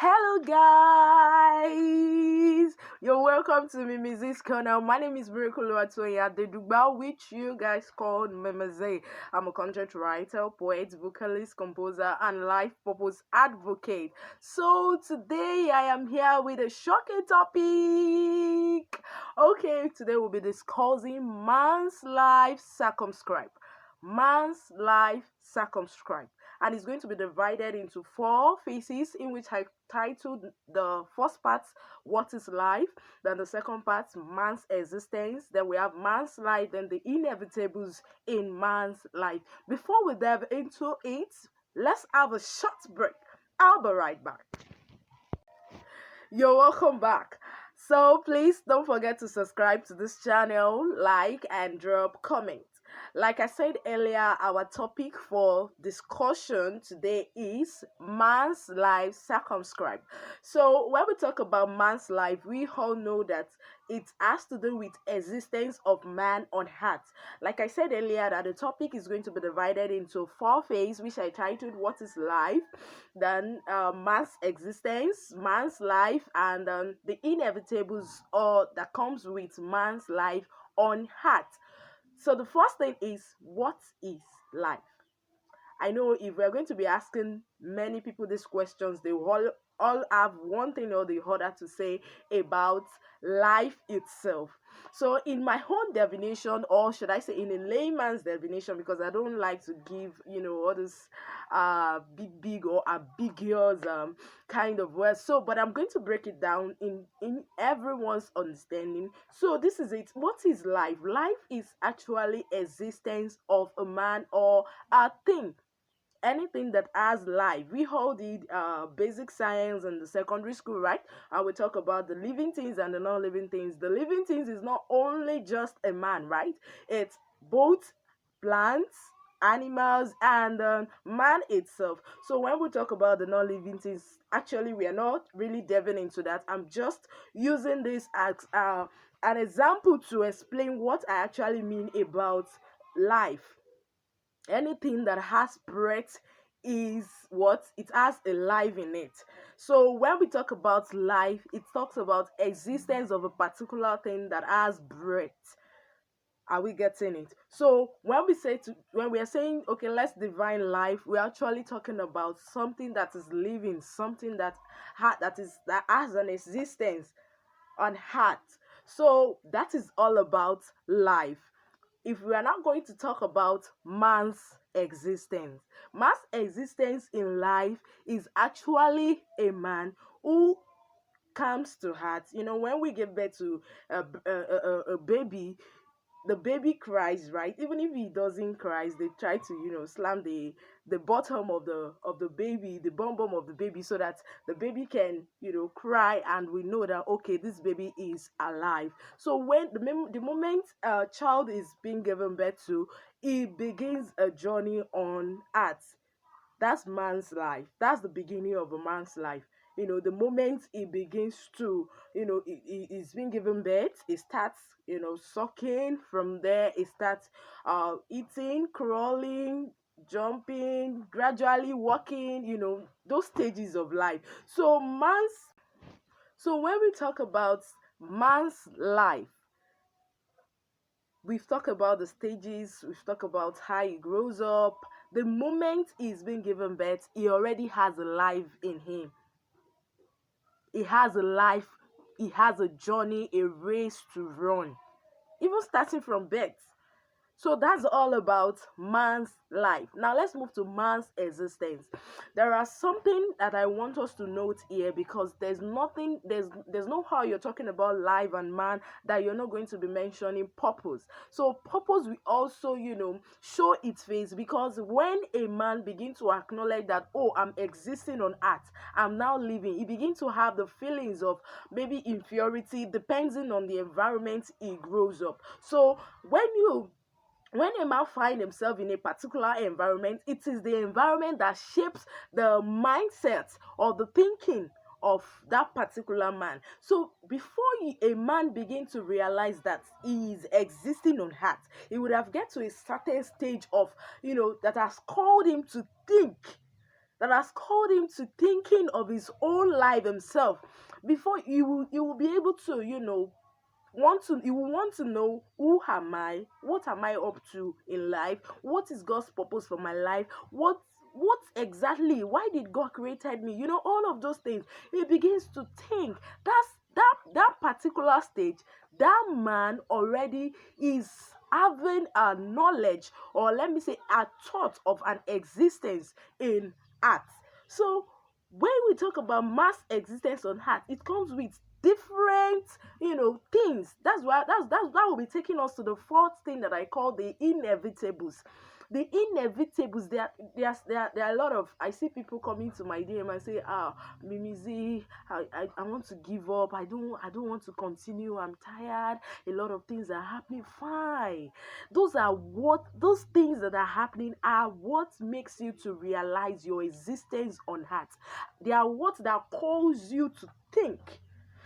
Hello guys, you're welcome to Mimi's Corner. My name is Miracle Atoya Dedugba, which you guys call Mimize. I'm a content writer, poet, vocalist, composer, and life purpose advocate. So today I am here with a shocking topic. Okay, today we'll be discussing man's life circumscribe. Man's life circumscribe, and it's going to be divided into four phases, in which I titled the first part what is life, then the second part man's existence, then we have man's life, then the inevitables in man's life. Before we delve into it, let's have a short break. I'll be right back. You're welcome back. So please don't forget to subscribe to this channel, like, and drop comments. Like I said earlier, our topic for discussion today is man's life circumscribed. So when we talk about man's life, we all know that it has to do with existence of man on earth. Like I said earlier, that the topic is going to be divided into four phases, which I titled what is life, then man's existence, man's life, and the inevitables or that comes with man's life on earth. So the first thing is, what is life? I know if we're going to be asking many people these questions, they will all have one thing or the other to say about life itself. So in my own definition, or should I say in a layman's definition, because I don't like to give, all this big or ambiguous kind of words. So, but I'm going to break it down in everyone's understanding. So this is it. What is life? Life is actually existence of a man or a thing, anything that has life. We all did basic science in the secondary school, right? And we talk about the living things and the non-living things. The living things is not only just a man, right? It's both plants, animals, and man itself. So when we talk about the non-living things, actually we are not really delving into that. I'm just using this as an example to explain what I actually mean about life. Anything that has breath is what it has a life in it. So when we talk about life, it talks about existence of a particular thing that has breath. Are we getting it? So when we are saying, okay, let's define life, we're actually talking about something that is living, something that that has an existence on earth. So that is all about life. If we are not going to talk about man's existence in life is actually a man who comes to heart. When we give birth to a baby, the baby cries, right? Even if he doesn't cry, they try to slam the bottom of the baby, the bum bum of the baby, so that the baby can cry, and we know that okay, this baby is alive. So when the moment a child is being given birth to, it begins a journey on earth. That's man's life. That's the beginning of a man's life. The moment he begins to, he's been given birth, he starts, sucking. From there, he starts eating, crawling, jumping, gradually walking, those stages of life. So when we talk about man's life, we've talked about the stages, we've talked about how he grows up. The moment he's been given birth, he already has a life in him. He has a life, he has a journey, a race to run, even starting from birth. So that's all about man's life. Now let's move to man's existence. There are something that I want us to note here, because there's no how you're talking about life and man that you're not going to be mentioning purpose. So purpose will also, show its face, because when a man begins to acknowledge that, oh, I'm existing on earth, I'm now living, he begins to have the feelings of maybe inferiority depending on the environment he grows up. So when a man finds himself in a particular environment, it is the environment that shapes the mindset or the thinking of that particular man. So before a man begins to realize that he is existing on earth, he would have get to a certain stage of, that has called him to think, that has called him to thinking of his own life himself. Before you will be able to, you will want to know, who am I, what am I up to in life, what is God's purpose for my life, what exactly, why did God created me, all of those things. He begins to think. That particular stage, that man already is having a knowledge, or let me say a thought of an existence in art. So when we talk about mass existence on earth, it comes with different, things. That will be taking us to the fourth thing that I call the inevitables. The inevitables, there are a lot of, I see people coming to my DM and say, Mimizi, I want to give up, I don't want to continue, I'm tired, a lot of things are happening. Fine. Those things that are happening are what makes you to realize your existence on earth. They are what that calls you to think.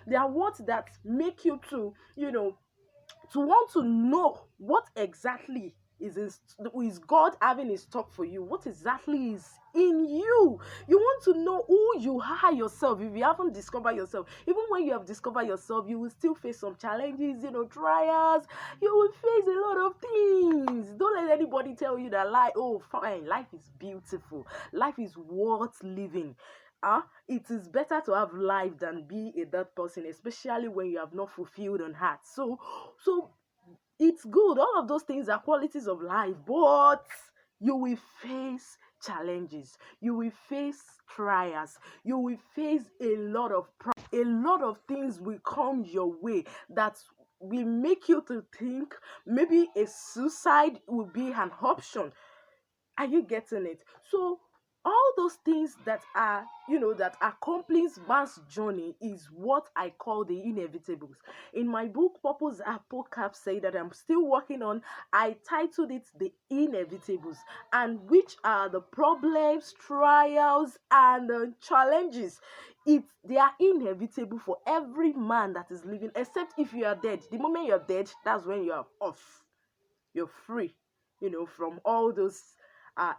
They are what that make you to, to want to know what exactly is God having in stock for you. What exactly is in you? You want to know who you are yourself. If you haven't discovered yourself, even when you have discovered yourself, you will still face some challenges, trials. You will face a lot of things. Don't let anybody tell you that life is beautiful, life is worth living. It is better to have life than be a dead person, especially when you have not fulfilled on heart. So it's good. All of those things are qualities of life, but you will face challenges. You will face trials. You will face a lot of things will come your way that will make you to think maybe a suicide will be an option. Are you getting it? So all those things that are, that accomplish man's journey is what I call the inevitables. In my book, Purpose Apocalypse, say that I'm still working on, I titled it The Inevitables, and which are the problems, trials, and challenges. They are inevitable for every man that is living, except if you are dead. The moment you're dead, that's when you are off. You're free, from all those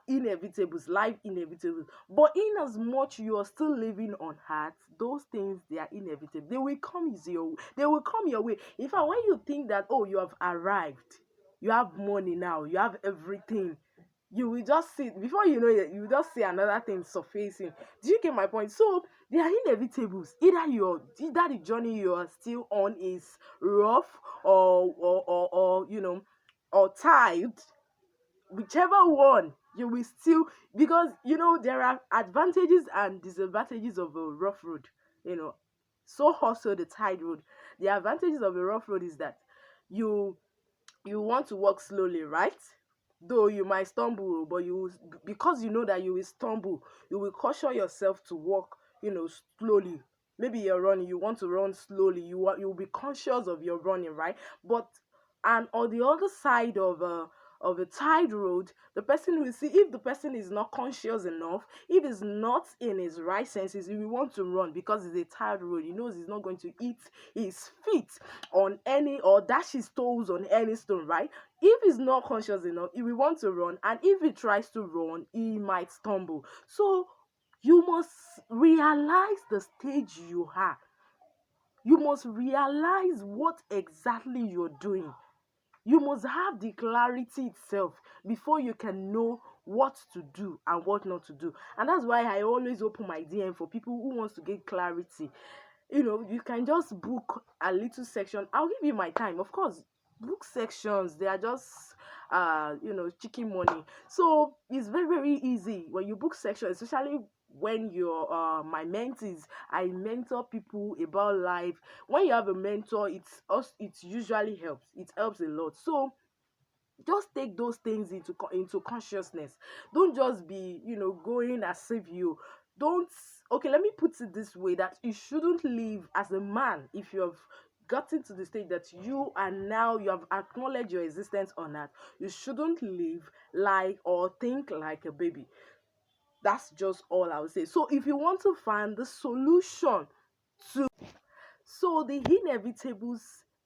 inevitables, life inevitables. But in as much you are still living on earth, those things, they are inevitable. They will come they will come your way. In fact, when you think that, oh, you have arrived, you have money now, you have everything, you will just see, before you know it, you will just see another thing surfacing. Do you get my point? So they are inevitables. Either the journey you are still on is rough, or or tied, whichever one, you will still, because there are advantages and disadvantages of a rough road, you know so also the tide road. The advantages of a rough road is that you you want to walk slowly, right? Though you might stumble, but because you know that you will stumble, you will caution yourself to walk, slowly. Maybe you're running, you want to run slowly. You will be conscious of your running, right? But and on the other side of a tide road, the person will see, if the person is not conscious enough, if he's not in his right senses, he will want to run because it's a tide road. He knows he's not going to hit his feet on any, or dash his toes on any stone, right? If he's not conscious enough, he will want to run, and if he tries to run, he might stumble. So you must realize the stage you are. You must realize what exactly you're doing. You must have the clarity itself before you can know what to do and what not to do. And that's why I always open my DM for people who wants to get clarity. You can just book a little section. I'll give you my time. Of course, book sections, they are just chicken money. So it's very, very easy when you book sections, especially when you're my mentees. I mentor people about life. When you have a mentor, it usually helps. It helps a lot. So just take those things into consciousness. Don't just be going as if you don't. Okay, let me put it this way, that you shouldn't live as a man. If you have gotten to the stage that you have acknowledged your existence on earth, you shouldn't live like or think like a baby. That's just all I would say. So if you want to find the solution to, so the inevitables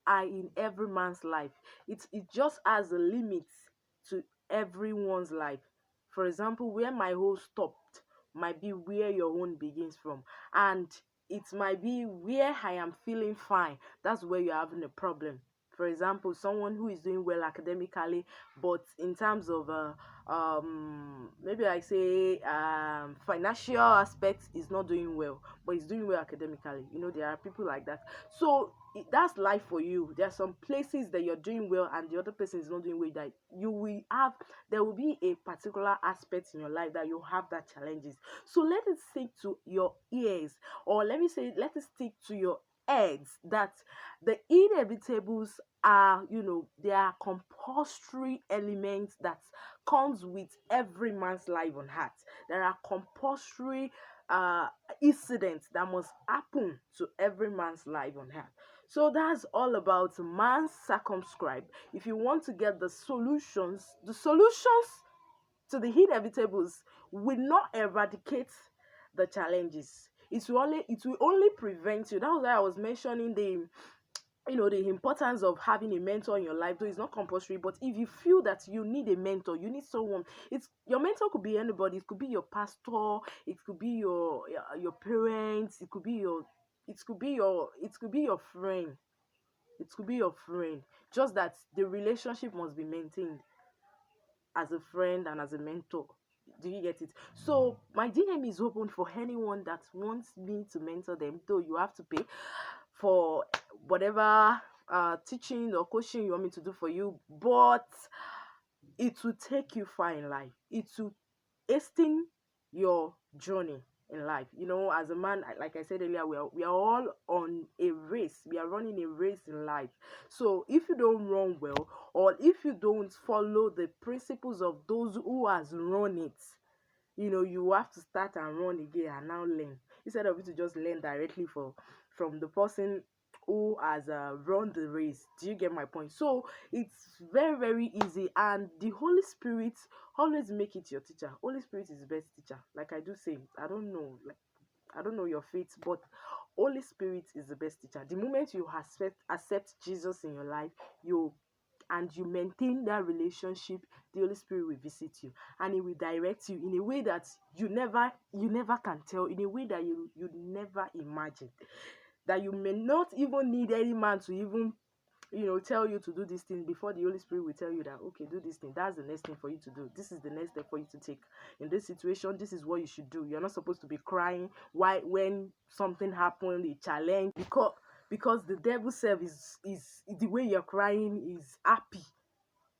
are in every man's life. It just has a limit to everyone's life. For example, where my hoe stopped, might be where your own begins from, and it might be where I am feeling fine. That's where you're having a problem. For example, someone who is doing well academically, but in terms of maybe I say financial aspect is not doing well, but he's doing well academically. There are people like that. So that's life for you. There are some places that you're doing well and the other person is not doing well, that you will have, there will be a particular aspect in your life that you have that challenges. So let it stick to your ears, or let me say, let it stick to your heads, that the inevitables are, they are compulsory elements that comes with every man's life on earth. There are compulsory uh incidents that must happen to every man's life on earth. So that's all about man's circumscribe. If you want to get the solutions to the inevitables will not eradicate the challenges. It will only prevent you. That was why I was mentioning the importance of having a mentor in your life. Though it's not compulsory, but if you feel that you need a mentor, you need someone. It's your mentor could be anybody. It could be your pastor, it could be your parents, it could be your friend. It could be your friend. Just that the relationship must be maintained as a friend and as a mentor. Do you get it? So my DM is open for anyone that wants me to mentor them, though you have to pay for whatever teaching or coaching you want me to do for you, but it will take you far in life. It will hasten your journey in life. As a man, like I said earlier, we are all on a race. We are running a race in life. So if you don't run well, or if you don't follow the principles of those who has run it, you have to start and run again and now learn, instead of you to just learn directly from the person who has run the race. Do you get my point? So it's very, very easy, and the Holy Spirit always make it your teacher. Holy Spirit is the best teacher. Like I do say, I don't know your faith, but Holy Spirit is the best teacher. The moment you accept Jesus in your life, you maintain that relationship, the Holy Spirit will visit you, and He will direct you in a way that you never can tell, in a way that you never imagine, that you may not even need any man to even tell you to do this thing. Before the Holy Spirit will tell you that, okay, do this thing, that's the next thing for you to do, this is the next step for you to take in this situation, this is what you should do. You're not supposed to be crying when something happened, a challenge, because the devil self is the way you're crying is happy.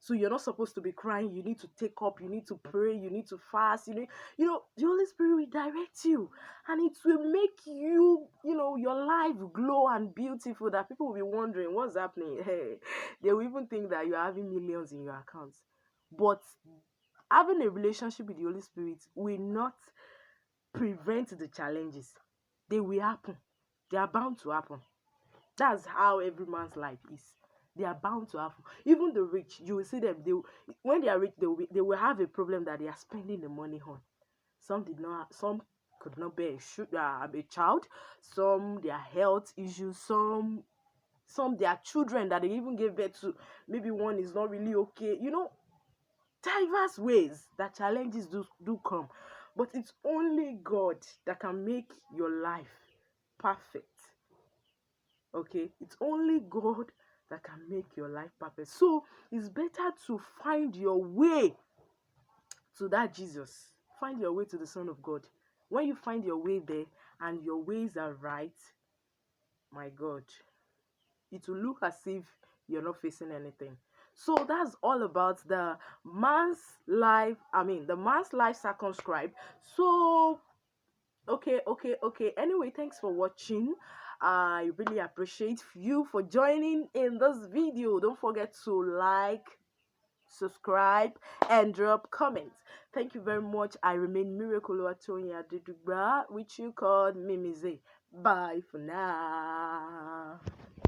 So you're not supposed to be crying. You need to take up, you need to pray, you need to fast. The Holy Spirit will direct you, and it will make your life glow and beautiful, that people will be wondering what's happening. Hey, they will even think that you're having millions in your accounts. But having a relationship with the Holy Spirit will not prevent the challenges. They will happen. They are bound to happen. That's how every man's life is. They are bound to happen. Even the rich, you will see them. When they are rich, they will have a problem that they are spending the money on. Some did not. Some could not bear a child. Some their health issues. Some their children that they even gave birth to. Maybe one is not really okay. Diverse ways that challenges do come, but it's only God that can make your life perfect. Okay, it's only God that can make your life perfect. So it's better to find your way to that Jesus. Find your way to the Son of God. When you find your way there and your ways are right, my God, it will look as if you're not facing anything. So that's all about the man's life circumscribed. So okay. Anyway, thanks for watching. I really appreciate you for joining in this video. Don't forget to like, subscribe, and drop comments. Thank you very much. I remain Miracle Atonya Didugba, which you called Mimize. Bye for now.